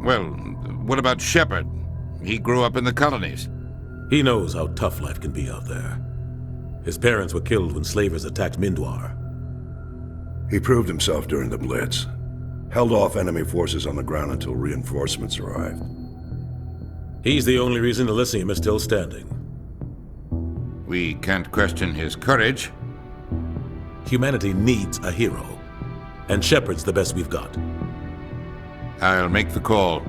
Well, what about Shepard? He grew up in the colonies. He knows how tough life can be out there. His parents were killed when slavers attacked Mindwar. He proved himself during the Blitz. Held off enemy forces on the ground until reinforcements arrived. He's the only reason Elysium is still standing. We can't question his courage. Humanity needs a hero, and Shepard's the best we've got. I'll make the call.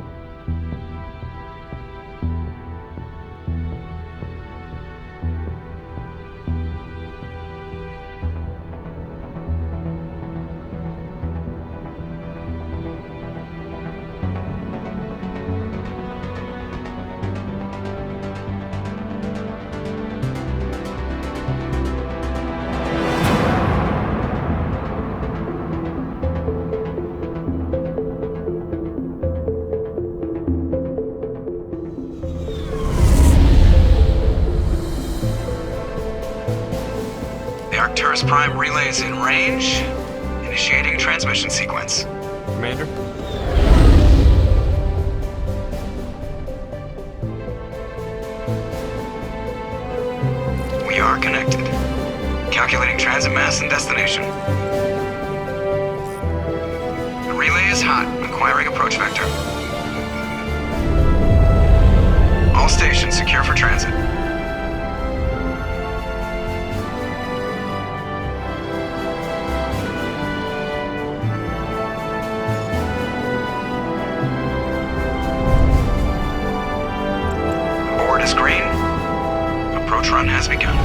Arcturus Prime relay is in range. Initiating transmission sequence. Commander? We are connected. Calculating transit mass and destination. The relay is hot. Acquiring approach vector. All stations secure for transit. Is green. Approach run has begun.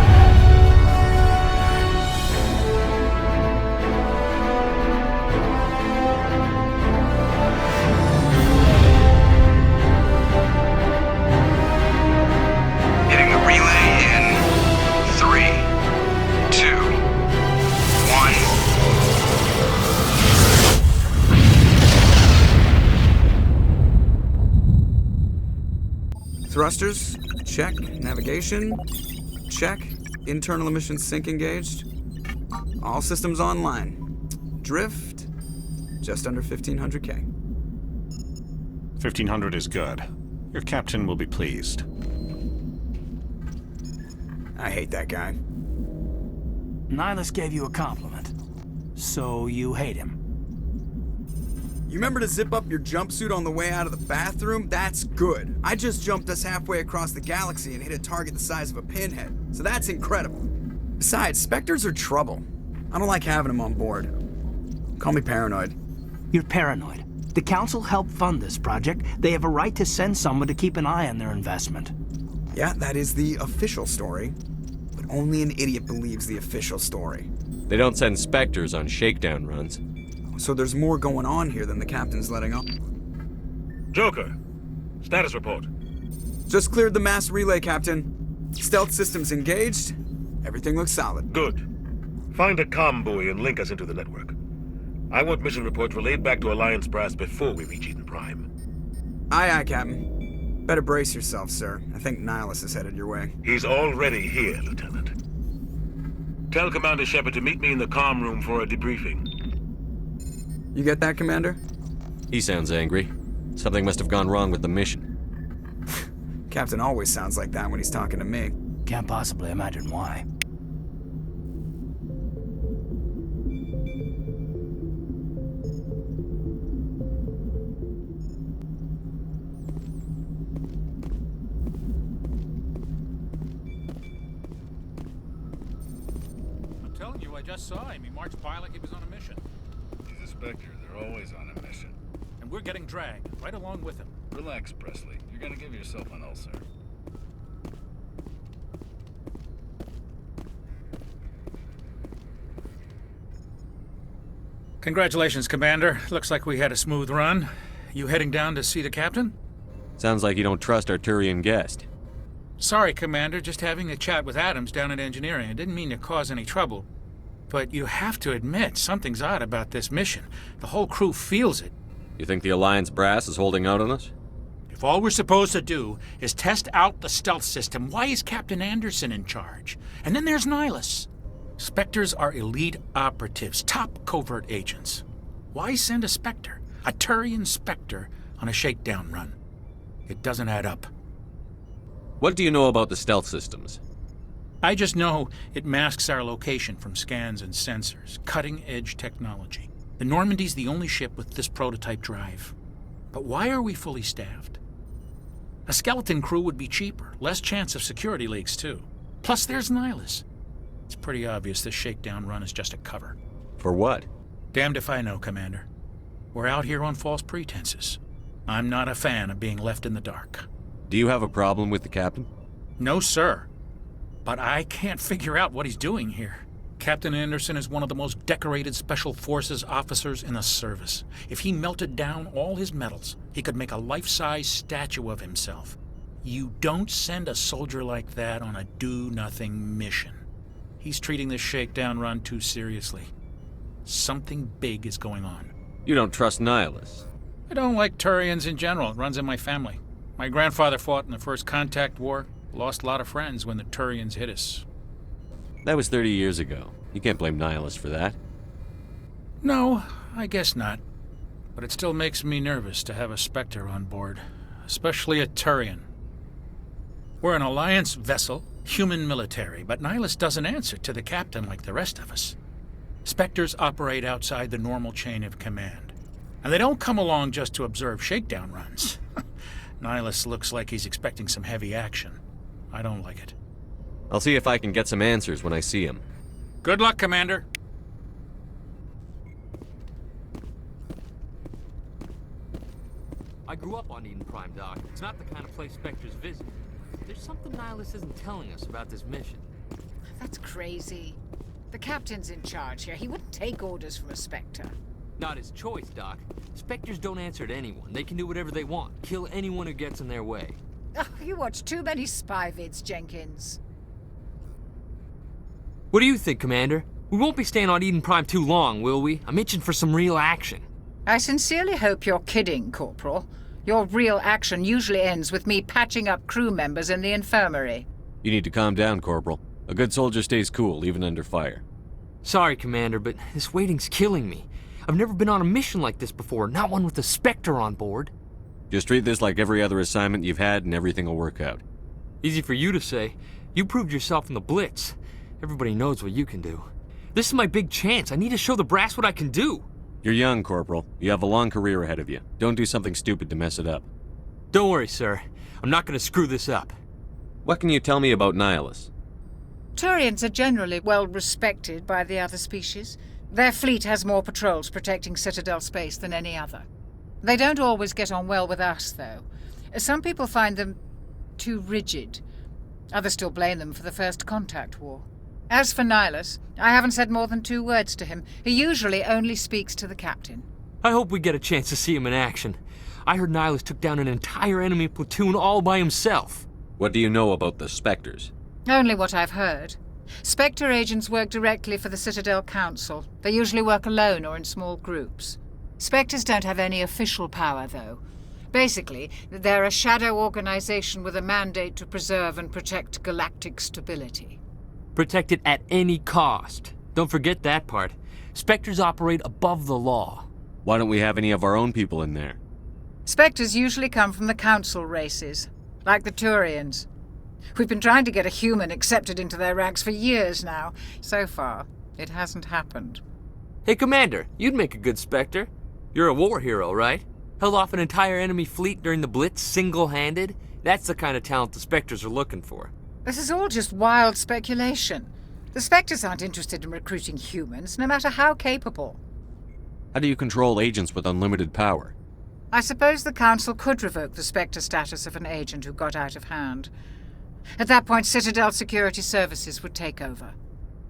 Hitting the relay in 3, 2, 1. Thrusters. Check. Navigation. Check. Internal emissions sync engaged. All systems online. Drift. Just under 1,500K. 1,500 is good. Your captain will be pleased. I hate that guy. Nihilus gave you a compliment. So you hate him. You remember to zip up your jumpsuit on the way out of the bathroom? That's good. I just jumped us halfway across the galaxy and hit a target the size of a pinhead. So that's incredible. Besides, Spectres are trouble. I don't like having them on board. Call me paranoid. You're paranoid. The Council helped fund this project. They have a right to send someone to keep an eye on their investment. Yeah, that is the official story. But only an idiot believes the official story. They don't send Spectres on shakedown runs. So there's more going on here than the captain's letting on. Joker, status report. Just cleared the mass relay, Captain. Stealth systems engaged. Everything looks solid. Good. Find a comm buoy and link us into the network. I want mission reports relayed back to Alliance Brass before we reach Eden Prime. Aye, aye, Captain. Better brace yourself, sir. I think Nihilus is headed your way. He's already here, Lieutenant. Tell Commander Shepard to meet me in the comm room for a debriefing. You get that, Commander? He sounds angry. Something must have gone wrong with the mission. Captain always sounds like that when he's talking to me. Can't possibly imagine why. I'm telling you, I just saw him. He marched by like he was on a mission. He's a Spectre. They're always on a mission. And we're getting dragged, right along with him. Relax, Presley. You're gonna give yourself an ulcer. Congratulations, Commander. Looks like we had a smooth run. You heading down to see the captain? Sounds like you don't trust our Turian guest. Sorry, Commander. Just having a chat with Adams down at engineering. I didn't mean to cause any trouble. But you have to admit, something's odd about this mission. The whole crew feels it. You think the Alliance brass is holding out on us? If all we're supposed to do is test out the stealth system, why is Captain Anderson in charge? And then there's Nihilus. Spectres are elite operatives, top covert agents. Why send a Spectre, a Turian Spectre, on a shakedown run. It doesn't add up. What do you know about the stealth systems? I just know it masks our location from scans and sensors. Cutting-edge technology. The Normandy's the only ship with this prototype drive. But why are we fully staffed? A skeleton crew would be cheaper, less chance of security leaks too. Plus there's Nihilus. It's pretty obvious this shakedown run is just a cover. For what? Damned if I know, Commander. We're out here on false pretenses. I'm not a fan of being left in the dark. Do you have a problem with the captain? No, sir. But I can't figure out what he's doing here. Captain Anderson is one of the most decorated Special Forces officers in the service. If he melted down all his medals, he could make a life-size statue of himself. You don't send a soldier like that on a do-nothing mission. He's treating this shakedown run too seriously. Something big is going on. You don't trust Nihilus? I don't like Turians in general. It runs in my family. My grandfather fought in the First Contact War. Lost a lot of friends when the Turians hit us. That was 30 years ago. You can't blame Nihilus for that. No, I guess not. But it still makes me nervous to have a Spectre on board. Especially a Turian. We're an Alliance vessel, human military, but Nihilus doesn't answer to the captain like the rest of us. Spectres operate outside the normal chain of command. And they don't come along just to observe shakedown runs. Nihilus looks like he's expecting some heavy action. I don't like it. I'll see if I can get some answers when I see him. Good luck, Commander. I grew up on Eden Prime, Doc. It's not the kind of place Spectres visit. There's something Nihilus isn't telling us about this mission. That's crazy. The captain's in charge here. He wouldn't take orders from a Spectre. Not his choice, Doc. Spectres don't answer to anyone. They can do whatever they want. Kill anyone who gets in their way. Oh, you watch too many spy vids, Jenkins. What do you think, Commander? We won't be staying on Eden Prime too long, will we? I'm itching for some real action. I sincerely hope you're kidding, Corporal. Your real action usually ends with me patching up crew members in the infirmary. You need to calm down, Corporal. A good soldier stays cool, even under fire. Sorry, Commander, but this waiting's killing me. I've never been on a mission like this before, not one with a Spectre on board. Just treat this like every other assignment you've had and everything will work out. Easy for you to say. You proved yourself in the Blitz. Everybody knows what you can do. This is my big chance. I need to show the brass what I can do. You're young, Corporal. You have a long career ahead of you. Don't do something stupid to mess it up. Don't worry, sir. I'm not going to screw this up. What can you tell me about Nihilus? Turians are generally well respected by the other species. Their fleet has more patrols protecting Citadel space than any other. They don't always get on well with us, though. Some people find them too rigid. Others still blame them for the First Contact War. As for Nihilus, I haven't said more than 2 words to him. He usually only speaks to the captain. I hope we get a chance to see him in action. I heard Nihilus took down an entire enemy platoon all by himself. What do you know about the Spectres? Only what I've heard. Spectre agents work directly for the Citadel Council. They usually work alone or in small groups. Spectres don't have any official power, though. Basically, they're a shadow organization with a mandate to preserve and protect galactic stability. Protect it at any cost. Don't forget that part. Spectres operate above the law. Why don't we have any of our own people in there? Spectres usually come from the Council races, like the Turians. We've been trying to get a human accepted into their ranks for years now. So far, it hasn't happened. Hey, Commander, you'd make a good Spectre. You're a war hero, right? Held off an entire enemy fleet during the Blitz single-handed? That's the kind of talent the Spectres are looking for. This is all just wild speculation. The Spectres aren't interested in recruiting humans, no matter how capable. How do you control agents with unlimited power? I suppose the Council could revoke the Spectre status of an agent who got out of hand. At that point, Citadel Security Services would take over.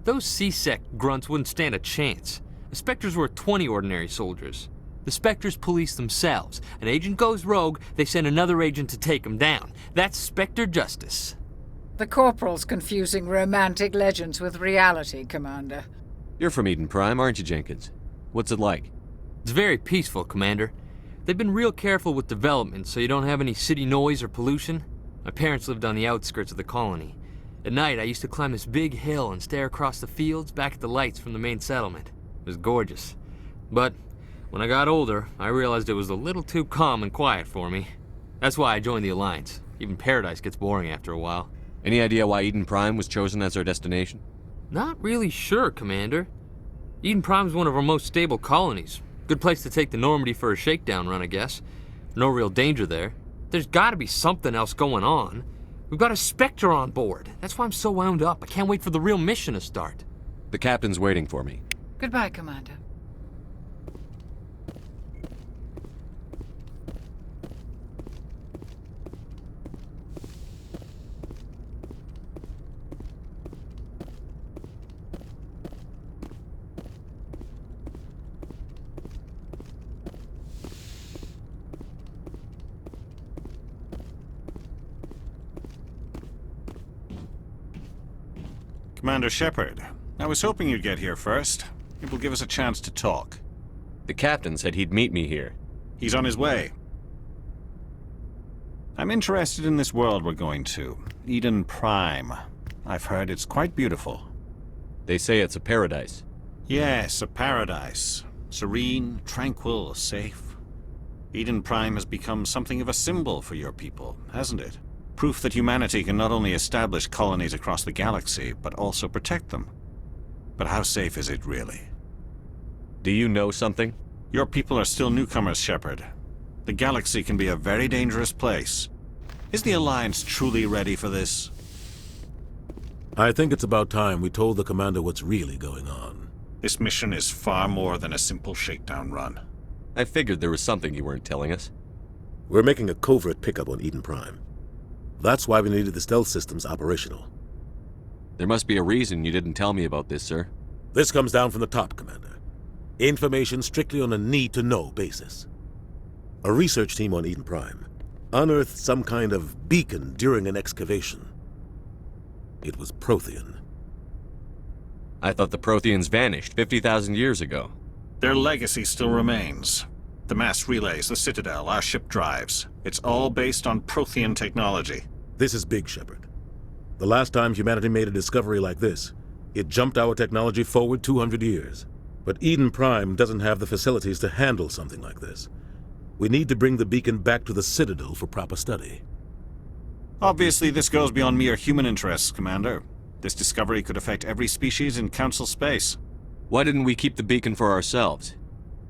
Those C-Sec grunts wouldn't stand a chance. The Spectres were 20 ordinary soldiers. The Spectres police themselves. An agent goes rogue, they send another agent to take him down. That's Spectre justice. The Corporal's confusing romantic legends with reality, Commander. You're from Eden Prime, aren't you, Jenkins? What's it like? It's very peaceful, Commander. They've been real careful with development, so you don't have any city noise or pollution. My parents lived on the outskirts of the colony. At night, I used to climb this big hill and stare across the fields back at the lights from the main settlement. It was gorgeous. But When I got older, I realized it was a little too calm and quiet for me. That's why I joined the Alliance. Even Paradise gets boring after a while. Any idea why Eden Prime was chosen as our destination? Not really sure, Commander. Eden Prime's one of our most stable colonies. Good place to take the Normandy for a shakedown run, I guess. No real danger there. There's gotta be something else going on. We've got a Spectre on board. That's why I'm so wound up. I can't wait for the real mission to start. The captain's waiting for me. Goodbye, Commander. Commander Shepard, I was hoping you'd get here first. It will give us a chance to talk. The captain said he'd meet me here. He's on his way. I'm interested in this world we're going to, Eden Prime. I've heard it's quite beautiful. They say it's a paradise. Yes, a paradise. Serene, tranquil, safe. Eden Prime has become something of a symbol for your people, hasn't it? Proof that humanity can not only establish colonies across the galaxy, but also protect them. But how safe is it really? Do you know something? Your people are still newcomers, Shepard. The galaxy can be a very dangerous place. Is the Alliance truly ready for this? I think it's about time we told the Commander what's really going on. This mission is far more than a simple shakedown run. I figured there was something you weren't telling us. We're making a covert pickup on Eden Prime. That's why we needed the stealth systems operational. There must be a reason you didn't tell me about this, sir. This comes down from the top, Commander. Information strictly on a need-to-know basis. A research team on Eden Prime unearthed some kind of beacon during an excavation. It was Prothean. I thought the Protheans vanished 50,000 years ago. Their legacy still remains. The mass relays, the Citadel, our ship drives. It's all based on Prothean technology. This is big, Shepard. The last time humanity made a discovery like this, it jumped our technology forward 200 years. But Eden Prime doesn't have the facilities to handle something like this. We need to bring the beacon back to the Citadel for proper study. Obviously, this goes beyond mere human interests, Commander. This discovery could affect every species in Council space. Why didn't we keep the beacon for ourselves?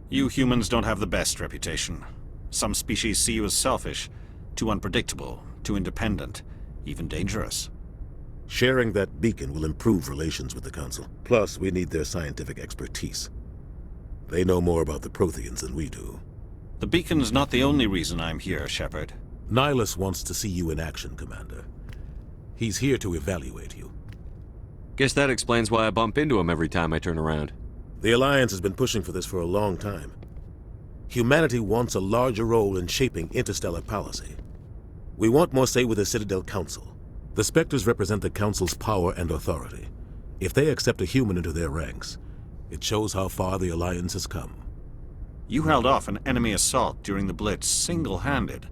You humans don't have the best reputation. Some species see you as selfish, too unpredictable, too independent, even dangerous. Sharing that beacon will improve relations with the Council. Plus, we need their scientific expertise. They know more about the Protheans than we do. The beacon's not the only reason I'm here, Shepard. Nihilus wants to see you in action, Commander. He's here to evaluate you. Guess that explains why I bump into him every time I turn around. The Alliance has been pushing for this for a long time. Humanity wants a larger role in shaping interstellar policy. We want more say with the Citadel Council. The Spectres represent the Council's power and authority. If they accept a human into their ranks, it shows how far the Alliance has come. You held off an enemy assault during the Blitz single-handed.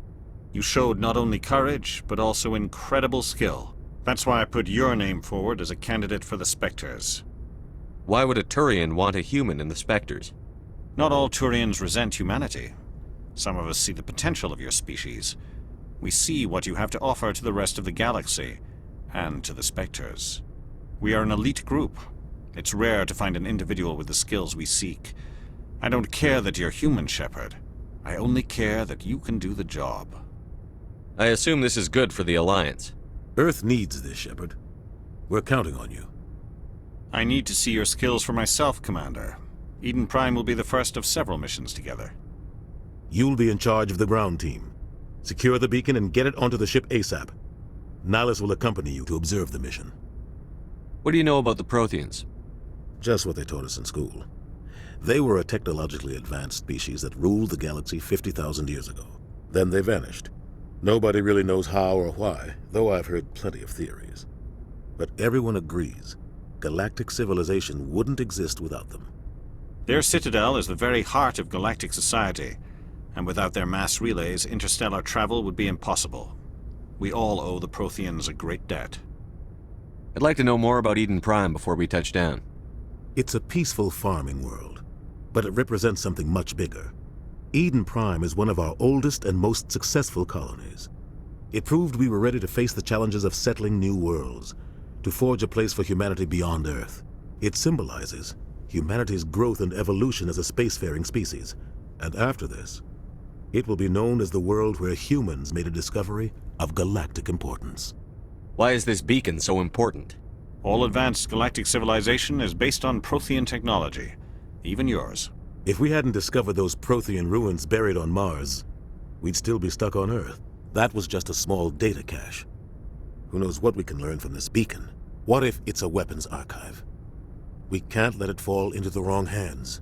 You showed not only courage, but also incredible skill. That's why I put your name forward as a candidate for the Spectres. Why would a Turian want a human in the Spectres? Not all Turians resent humanity. Some of us see the potential of your species. We see what you have to offer to the rest of the galaxy, and to the Spectres. We are an elite group. It's rare to find an individual with the skills we seek. I don't care that you're human, Shepard. I only care that you can do the job. I assume this is good for the Alliance. Earth needs this, Shepard. We're counting on you. I need to see your skills for myself, Commander. Eden Prime will be the first of several missions together. You'll be in charge of the ground team. Secure the beacon and get it onto the ship ASAP. Nihilus will accompany you to observe the mission. What do you know about the Protheans? Just what they taught us in school. They were a technologically advanced species that ruled the galaxy 50,000 years ago. Then they vanished. Nobody really knows how or why, though I've heard plenty of theories. But everyone agrees galactic civilization wouldn't exist without them. Their citadel is the very heart of galactic society, and without their mass relays, interstellar travel would be impossible. We all owe the Protheans a great debt. I'd like to know more about Eden Prime before we touch down. It's a peaceful farming world. but it represents something much bigger. Eden Prime is one of our oldest and most successful colonies. It proved we were ready to face the challenges of settling new worlds, to forge a place for humanity beyond Earth. It symbolizes humanity's growth and evolution as a spacefaring species. And after this, it will be known as the world where humans made a discovery of galactic importance. Why is this beacon so important? All advanced galactic civilization is based on Prothean technology, even yours. If we hadn't discovered those Prothean ruins buried on Mars, we'd still be stuck on Earth. That was just a small data cache. Who knows what we can learn from this beacon? What if it's a weapons archive? We can't let it fall into the wrong hands.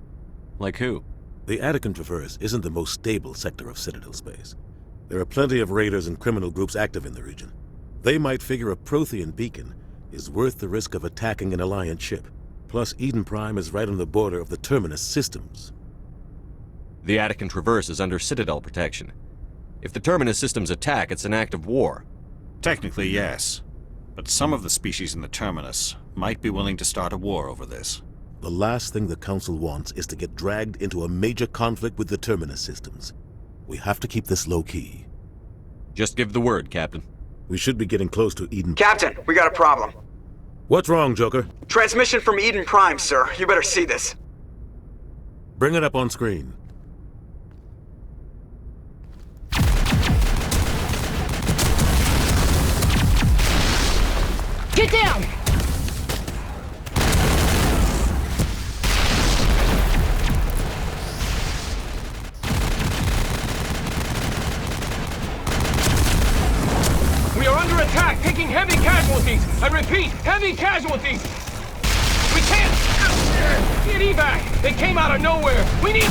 Like who? The Attican Traverse isn't the most stable sector of Citadel space. There are plenty of raiders and criminal groups active in the region. They might figure a Prothean beacon is worth the risk of attacking an Alliance ship. Plus, Eden Prime is right on the border of the Terminus systems. The Attican Traverse is under Citadel protection. If the Terminus systems attack, it's an act of war. Technically, yes. But some of the species in the Terminus might be willing to start a war over this. The last thing the Council wants is to get dragged into a major conflict with the Terminus systems. We have to keep this low-key. Just give the word, Captain. We should be getting close to Eden. Captain, we got a problem. What's wrong, Joker? Transmission from Eden Prime, sir. You better see this. Bring it up on screen. Get down! We are under attack, taking heavy casualties. I repeat, heavy casualties. We can't get evac. They came out of nowhere. We need...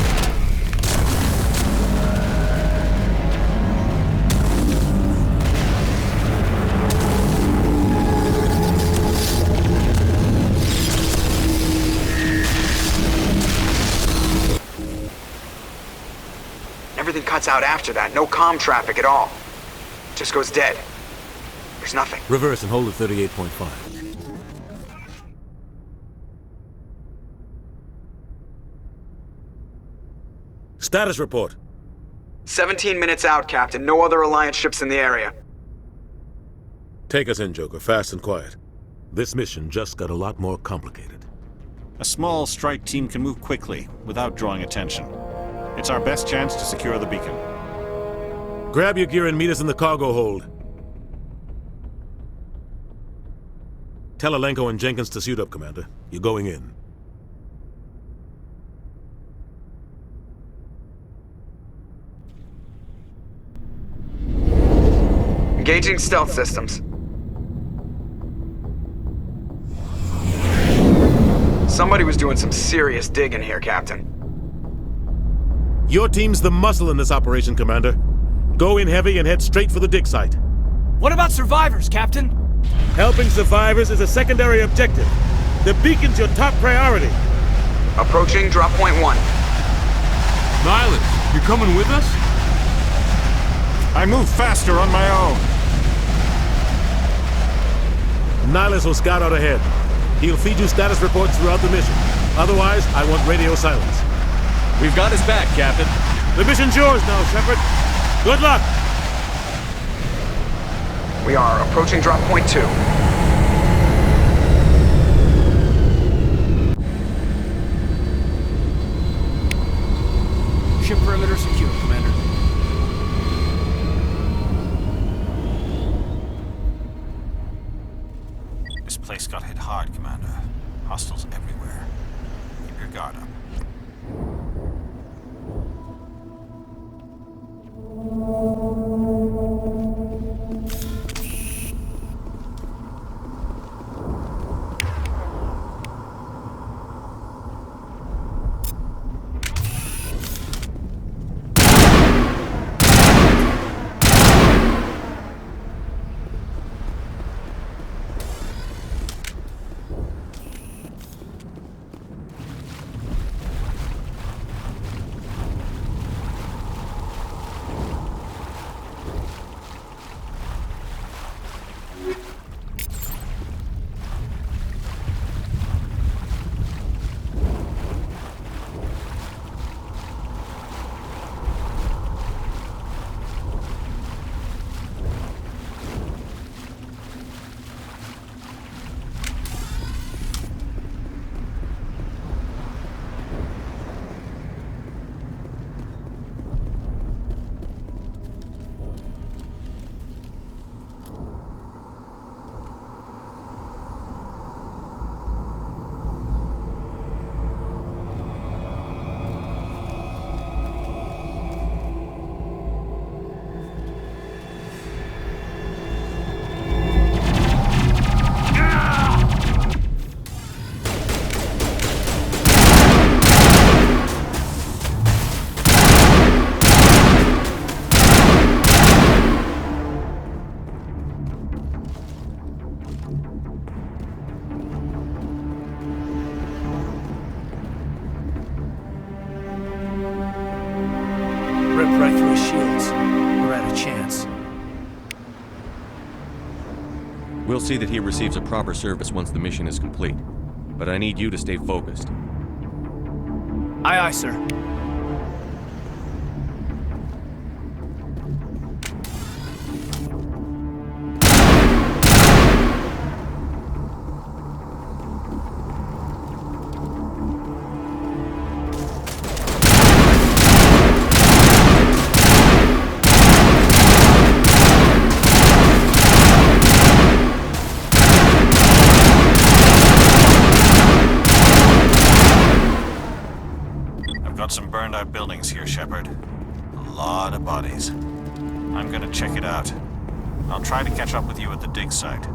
Everything cuts out after that. No comm traffic at all. Just goes dead. There's nothing. Reverse and hold at 38.5. Status report. 17 minutes out, Captain. No other Alliance ships in the area. Take us in, Joker, fast and quiet. This mission just got a lot more complicated. A small strike team can move quickly, without drawing attention. It's our best chance to secure the beacon. Grab your gear and meet us in the cargo hold. Tell Alenko and Jenkins to suit up, Commander. You're going in. Engaging stealth systems. Somebody was doing some serious digging here, Captain. Your team's the muscle in this operation, Commander. Go in heavy and head straight for the dig site. What about survivors, Captain? Helping survivors is a secondary objective. The beacon's your top priority. Approaching drop point 1. Nihilus, you coming with us? I move faster on my own. Nihilus will scout out ahead. He'll feed you status reports throughout the mission. Otherwise, I want radio silence. We've got his back, Captain. The mission's yours now, Shepard. Good luck! We are approaching drop point 2. Ship perimeter secure, Commander. This place got hit hard, Commander. Hostiles everywhere. Keep your guard up. We'll see that he receives a proper service once the mission is complete. But I need you to stay focused. Aye, aye, sir. Got some burned out buildings here, Shepard. A lot of bodies. I'm gonna check it out. I'll try to catch up with you at the dig site.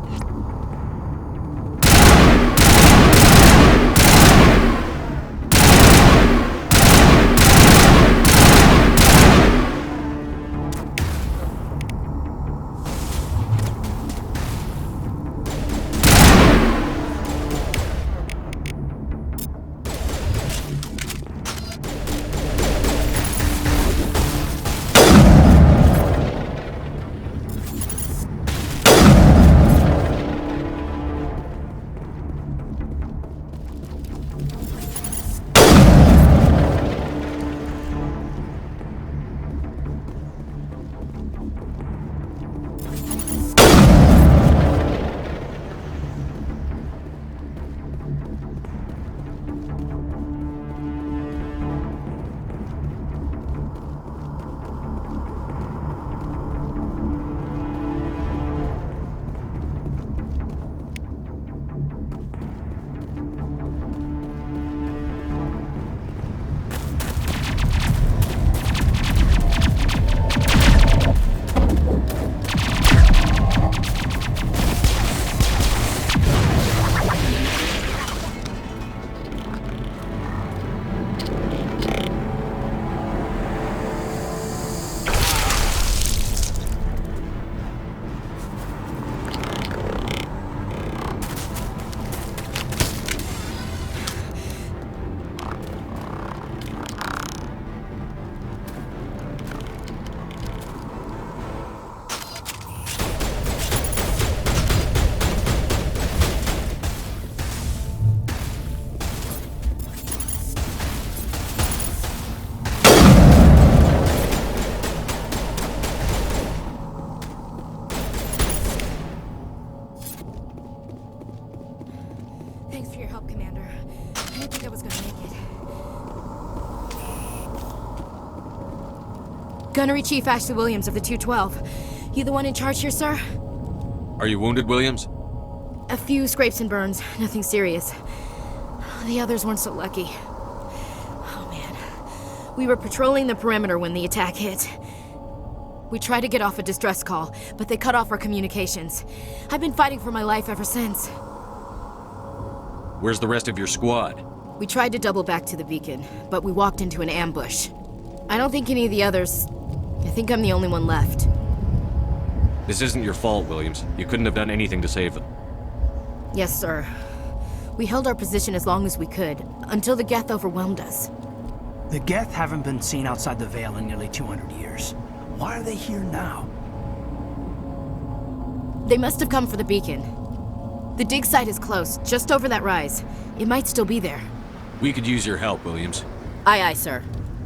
Thanks for your help, Commander. I didn't think I was gonna make it. Gunnery Chief Ashley Williams of the 212. You the one in charge here, sir? Are you wounded, Williams? A few scrapes and burns, nothing serious. The others weren't so lucky. Oh man. We were patrolling the perimeter when the attack hit. We tried to get off a distress call, but they cut off our communications. I've been fighting for my life ever since. Where's the rest of your squad? We tried to double back to the beacon, but we walked into an ambush. I don't think any of the others... I think I'm the only one left. This isn't your fault, Williams. You couldn't have done anything to save them. Yes, sir. We held our position as long as we could, until the Geth overwhelmed us. The Geth haven't been seen outside the Veil in nearly 200 years. Why are they here now? They must have come for the beacon. The dig site is close, just over that rise. It might still be there. We could use your help, Williams. Aye, aye, sir.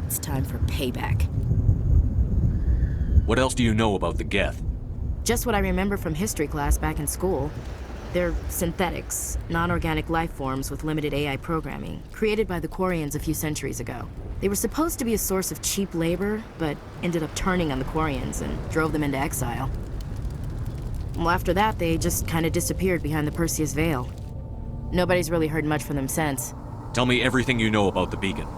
It's time for payback. What else do you know about the Geth? Just what I remember from history class back in school. They're synthetics, non-organic life forms with limited AI programming, created by the Quarians a few centuries ago. They were supposed to be a source of cheap labor, but ended up turning on the Quarians and drove them into exile. Well, after that, they just kind of disappeared behind the Perseus Veil. Nobody's really heard much from them since. Tell me everything you know about the beacon.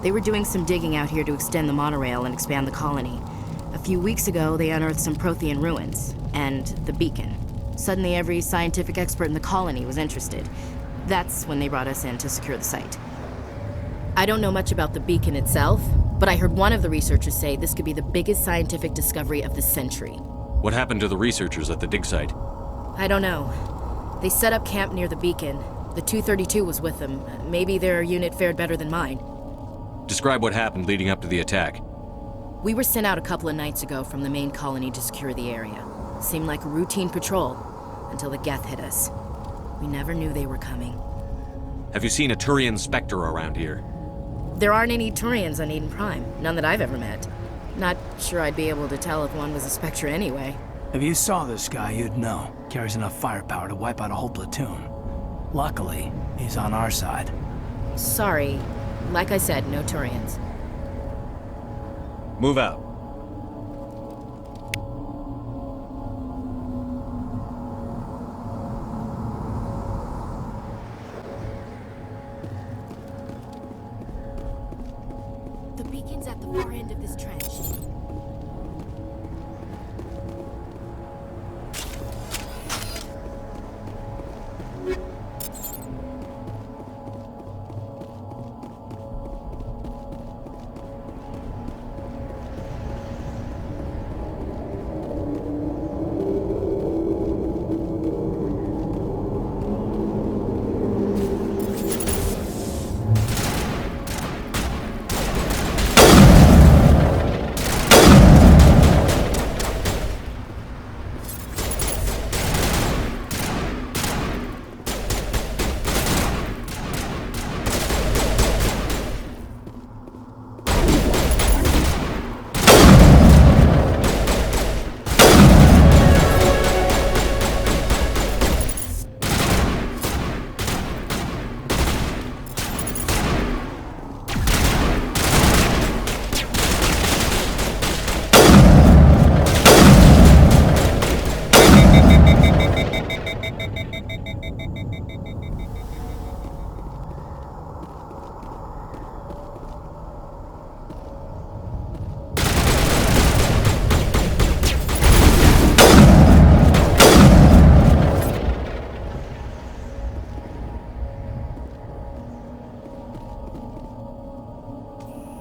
They were doing some digging out here to extend the monorail and expand the colony. A few weeks ago, they unearthed some Prothean ruins, and the beacon. Suddenly, every scientific expert in the colony was interested. That's when they brought us in to secure the site. I don't know much about the beacon itself, but I heard one of the researchers say this could be the biggest scientific discovery of the century. What happened to the researchers at the dig site? I don't know. They set up camp near the beacon. The 232 was with them. Maybe their unit fared better than mine. Describe what happened leading up to the attack. We were sent out a couple of nights ago from the main colony to secure the area. Seemed like a routine patrol. until the Geth hit us. We never knew they were coming. Have you seen a Turian Spectre around here? There aren't any Turians on Eden Prime, none that I've ever met. Not sure I'd be able to tell if one was a Spectre anyway. If you saw this guy, you'd know. Carries enough firepower to wipe out a whole platoon. Luckily, he's on our side. Sorry. Like I said, no Turians. Move out. The beacon's at the far end of this trench.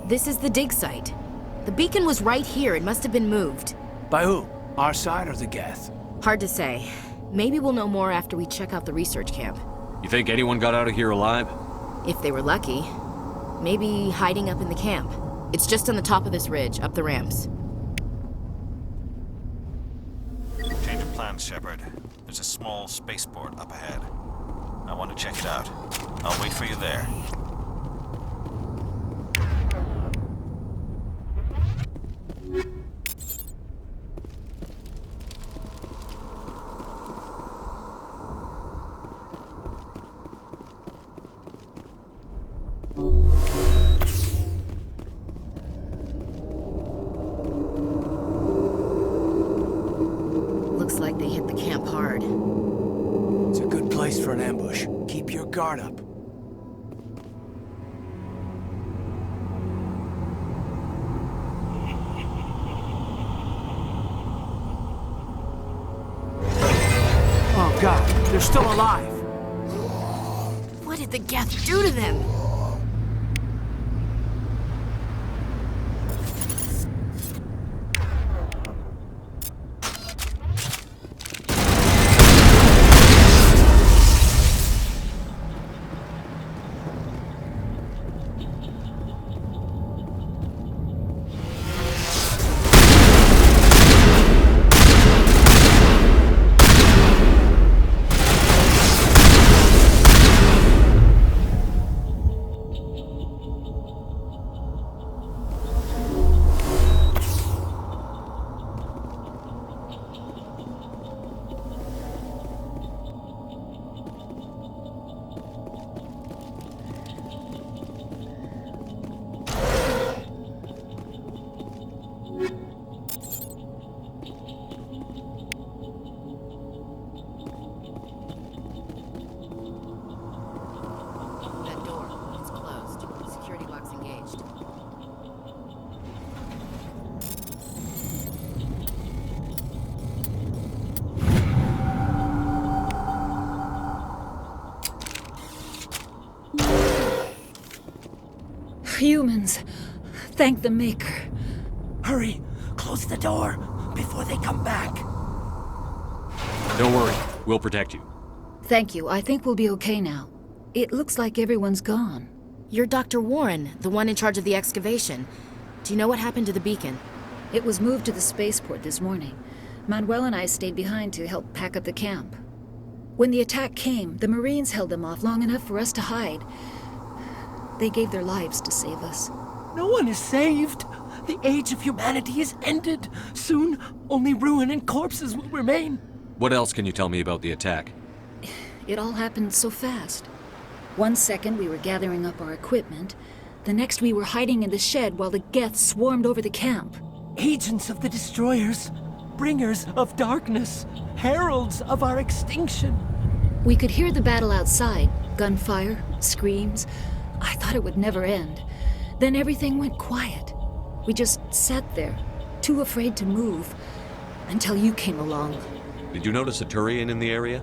This is the dig site. The beacon was right here. It must have been moved. By who? Our side or the Geth? Hard to say. Maybe we'll know more after we check out the research camp. You think anyone got out of here alive? If they were lucky. Maybe hiding up in the camp. It's just on the top of this ridge, up the ramps. Change of plans, Shepard. There's a small spaceport up ahead. I want to check it out. I'll wait for you there. Looks like they hit the camp hard. It's a good place for an ambush. Keep your guard up. Oh God, they're still alive. What did the Geth do to them? That door, it's closed. Security lock's engaged. Humans. Thank the Maker. Hurry, close the door before they come back. Don't worry, we'll protect you. Thank you. I think we'll be okay now. It looks like everyone's gone. You're Dr. Warren, the one in charge of the excavation. Do you know what happened to the beacon? It was moved to the spaceport this morning. Manuel and I stayed behind to help pack up the camp. When the attack came, the Marines held them off long enough for us to hide. They gave their lives to save us. No one is saved. The age of humanity is ended. Soon, only ruin and corpses will remain. What else can you tell me about the attack? It all happened so fast. 1 second we were gathering up our equipment. The next we were hiding in the shed while the Geth swarmed over the camp. Agents of the Destroyers, bringers of darkness, heralds of our extinction. We could hear the battle outside. Gunfire, screams. I thought it would never end. Then everything went quiet. We just sat there, too afraid to move, until you came along. Did you notice a Turian in the area?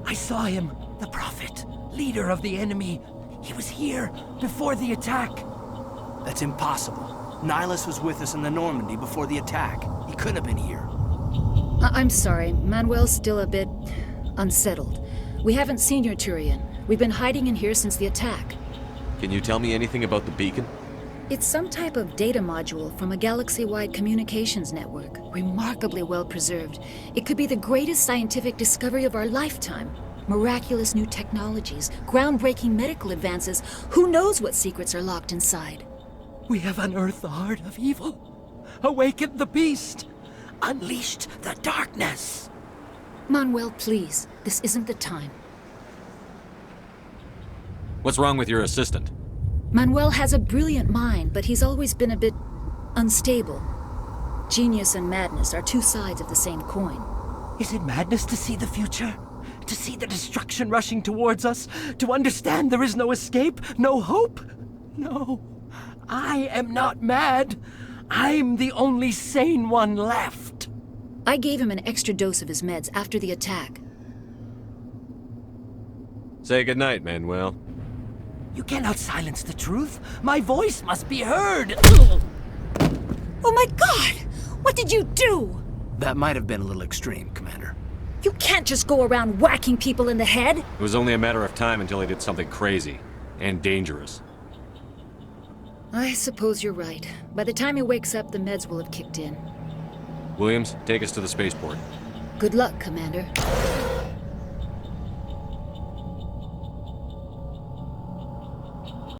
I saw him, the Prophet, leader of the enemy. He was here before the attack. That's impossible. Nihilus was with us in the Normandy before the attack. He couldn't have been here. I'm sorry, Manuel's still a bit unsettled. We haven't seen your Turian. We've been hiding in here since the attack. Can you tell me anything about the beacon? It's some type of data module from a galaxy-wide communications network, remarkably well preserved. It could be the greatest scientific discovery of our lifetime. Miraculous new technologies, groundbreaking medical advances. Who knows what secrets are locked inside? We have unearthed the heart of evil, awakened the beast, unleashed the darkness. Manuel, please, this isn't the time. What's wrong with your assistant? Manuel has a brilliant mind, but he's always been a bit unstable. Genius and madness are two sides of the same coin. Is it madness to see the future? To see the destruction rushing towards us? To understand there is no escape? No hope? No. I am not mad. I'm the only sane one left. I gave him an extra dose of his meds after the attack. Say goodnight, Manuel. You cannot silence the truth. My voice must be heard. Oh my God! What did you do? That might have been a little extreme, Commander. You can't just go around whacking people in the head. It was only a matter of time until he did something crazy and dangerous. I suppose you're right. By the time he wakes up, the meds will have kicked in. Williams, take us to the spaceport. Good luck, Commander.